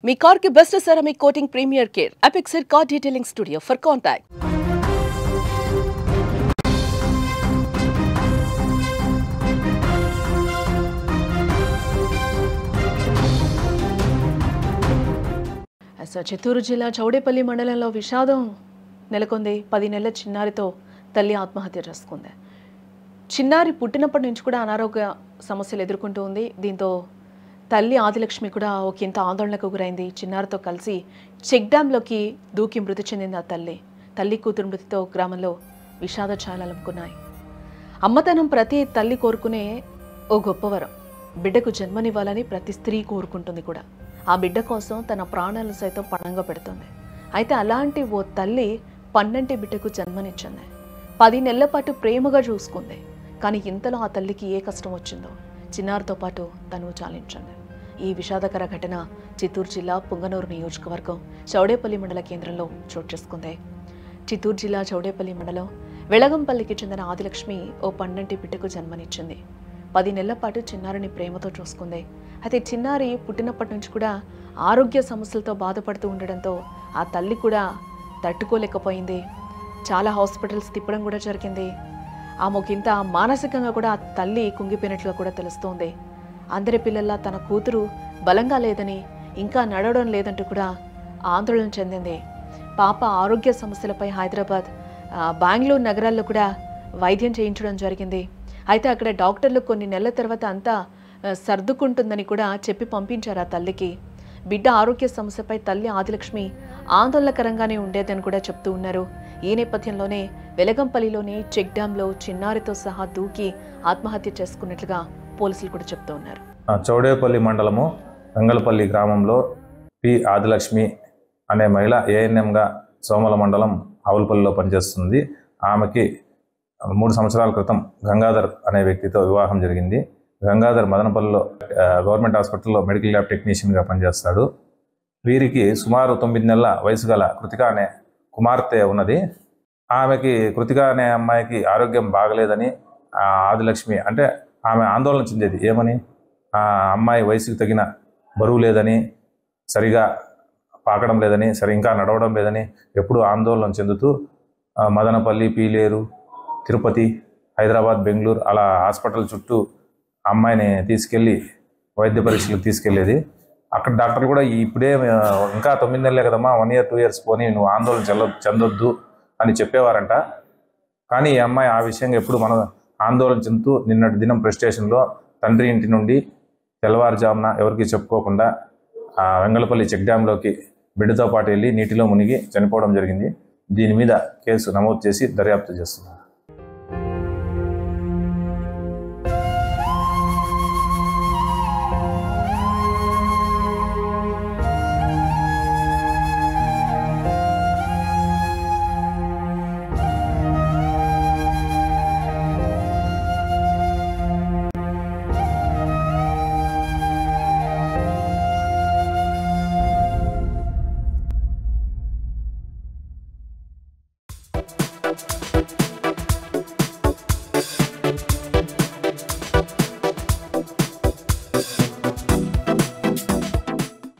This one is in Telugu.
మీ కార్ కి best ceramic coating premier care apexer car detailing studio for contact. Chittoor జిల్లా చౌడేపల్లి మండలంలో విషాదం నెలకొంది. 10 నెలల చిన్నారితో తల్లి ఆత్మహత్య చేసుకుంది. చిన్నారి పుట్టినప్పటి నుంచి కూడా అనారోగ్య సమస్యలు ఎదుర్కొంటూ ఉంది. దీంతో తల్లి ఆదిలక్ష్మి కూడా ఒకంత ఆందోళనకు గురైంది. చిన్నారితో కలిసి చెక్ డ్యాంలోకి దూకి మృతి చెందింది ఆ తల్లి కూతురు మృతితో గ్రామంలో విషాద ఛాయలు అలుముకున్నాయి. అమ్మతనం ప్రతి తల్లి కోరుకునే ఓ గొప్పవరం. బిడ్డకు జన్మనివ్వాలని ప్రతి స్త్రీ కోరుకుంటుంది కూడా. ఆ బిడ్డ కోసం తన ప్రాణాలను సైతం పణంగా పెడుతుంది. అయితే అలాంటి ఓ తల్లి 12 బిడ్డకు జన్మనిచ్చింది. 10 నెలల పాటు ప్రేమగా చూసుకుంది. కానీ ఇంతలో ఆ తల్లికి ఏ కష్టం వచ్చిందో చిన్నారితో పాటు తను చాలించింది. ఈ విషాదకర ఘటన చిత్తూరు జిల్లా పుంగనూరు నియోజకవర్గం చౌడేపల్లి మండల కేంద్రంలో చోటు చేసుకుంది. చిత్తూరు జిల్లా చౌడేపల్లి మండలం వెలగంపల్లికి చెందిన ఆదిలక్ష్మి ఓ 12 బిడ్డకు జన్మనిచ్చింది. 10 నెలల పాటు చిన్నారిని ప్రేమతో చూసుకుంది. అయితే చిన్నారి పుట్టినప్పటి నుంచి కూడా ఆరోగ్య సమస్యలతో బాధపడుతూ ఉండడంతో ఆ తల్లి కూడా తట్టుకోలేకపోయింది. చాలా హాస్పిటల్స్ తిప్పడం కూడా జరిగింది. ఆమెకింత మానసికంగా కూడా ఆ తల్లి కుంగిపోయినట్లుగా కూడా తెలుస్తోంది. అందరి పిల్లల్లా తన కూతురు బలంగా లేదని, ఇంకా నడవడం లేదంటూ కూడా ఆందోళన చెందింది. పాప ఆరోగ్య సమస్యలపై హైదరాబాద్, బెంగళూరు నగరాల్లో కూడా వైద్యం చేయించడం జరిగింది. అయితే అక్కడ డాక్టర్లు కొన్ని నెలల తర్వాత అంతా సర్దుకుంటుందని కూడా చెప్పి పంపించారు ఆ తల్లికి. బిడ్డ ఆరోగ్య సమస్యపై తల్లి ఆదిలక్ష్మి ఆందోళనకరంగానే ఉండేదని కూడా చెప్తూ ఉన్నారు. ఈ నేపథ్యంలోనే వెలగంపల్లిలోని చెక్ డ్యాంలో చిన్నారితో సహా దూకి ఆత్మహత్య చేసుకున్నట్లుగా పోలీసులు కూడా చెప్తూ ఉన్నారు. చౌడేపల్లి మండలము వెంగళపల్లి గ్రామంలో పి ఆదిలక్ష్మి అనే మహిళ ఏఎన్ఎంగా సోమల మండలం ఆవులపల్లిలో పనిచేస్తుంది. ఆమెకి 3 సంవత్సరాల క్రితం గంగాధర్ అనే వ్యక్తితో వివాహం జరిగింది. గంగాధర్ మదనపల్లిలో గవర్నమెంట్ హాస్పిటల్లో మెడికల్ ల్యాబ్ టెక్నీషియన్గా పనిచేస్తాడు. వీరికి సుమారు 9 నెలల వయసు గల కృతిక అనే కుమార్తె ఉన్నది. ఆమెకి కృతిక అనే అమ్మాయికి ఆరోగ్యం బాగలేదని ఆదిలక్ష్మి అంటే ఆమె ఆందోళన చెందేది. ఏమని, ఆ అమ్మాయి వయసుకు తగిన బరువు లేదని, సరిగా పాకడం లేదని, ఇంకా నడవడం లేదని ఎప్పుడూ ఆందోళన చెందుతూ మదనపల్లి, పీలేరు, తిరుపతి, హైదరాబాద్, బెంగళూరు అలా హాస్పిటల్ చుట్టూ అమ్మాయిని తీసుకెళ్ళి వైద్య పరీక్షలకు తీసుకెళ్లేది. అక్కడ డాక్టర్ కూడా ఇప్పుడే ఇంకా 9 నెలలే కదమ్మా, 1 year 2 years పోని, నువ్వు ఆందోళన చెందొద్దు అని చెప్పేవారంట. కానీ ఈ అమ్మాయి ఆ విషయంగా ఎప్పుడు మన ఆందోళన చెందుతూ నిన్నటి దినం ప్రెస్ స్టేషన్లో తండ్రి ఇంటి నుండి తెల్లవారుజామున ఎవరికి చెప్పుకోకుండా వెంగళపల్లి చెక్ డ్యాంలోకి బిడ్డతో పాటు వెళ్ళి నీటిలో మునిగి చనిపోవడం జరిగింది. దీని మీద కేసు నమోదు చేసి దర్యాప్తు చేస్తున్నారు.